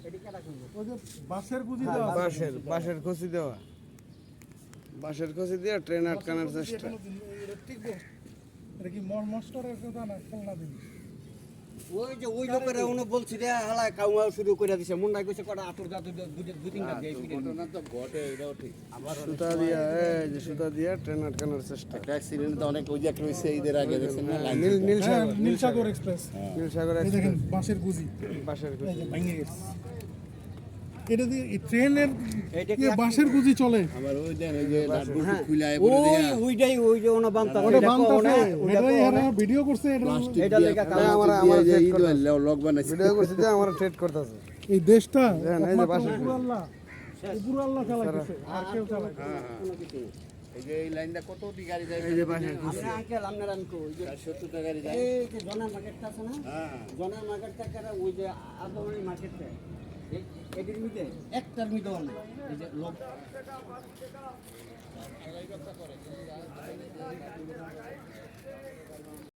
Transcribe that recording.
ওই যে বাঁশের কুচি হ্যাঁ, দেওয়া আছে। বাঁশের খসি দেওয়া, বাঁশের খসি দিয়ে ট্রেন আটকানোর চেষ্টা। এটা টিকবো? এটা কি মস্করের কথা না খেলনা দিন? ওই যে ওই লোকেরা উনি বলছি রে হালা কাউয়া শুরু করে দিছে মুন্ডাই কইছে কটা আতর জাতু দুই তিনটা দিয়ে ঘটনা তো ঘটে, এটাও ঠিক। সুতা দিয়া, এই যে সুতা দিয়া ট্রেন আটকানোর চেষ্টা। একটা অ্যাক্সিডেন্ট তো অনেক ওই যে একটা হয়েছে ঈদের আগে দেখছেন না, লাইন হ্যাঁ, নীলসাগর এক্সপ্রেস। নীলসাগর এই দেখেন বাঁশের কুচি বাঁশের এই খসি। যে ভেঙে গেছে। এটা দিয়ে এই ট্রেনের এইটা কি বাঁশের কুচি চলে। আবার ওই দেন ওই যে নাটবল্টু হ্যাঁ, খুলে আয় ওই বলে দেয়া ওইটাই ওই যে ওনা বান্তা ওটা বানতাছে, এটাই এরা ভিডিও করছে। এটা এটা লেখা হ্যাঁ, আমার যে set ঈদ করতেছে। লক বানাইছে। ভিডিও করছি যে আমার ট্রেড করতেছে। এই দেশটা দেখেন, এই যে একমাত্র বাঁশের কুচি। উপর আল্লাহ চালাইতেছে, আর কেউ চালায় না। কোনো কিছু নেই। এই যে এই লাইনটা কতটি গাড়ি যায়, এই যে বাঁশের খসি। আমরা আঙ্কেল আপনার আঙ্কেল ওই যে 70টা গাড়ি যায়। এই যে জনের মার্কেটটা আছে না হ্যাঁ জনের মার্কেটটা কারা ওই যে আদমনি মার্কেটটা এটির মধ্যে একটার মধ্যে অনেক এই যে লোক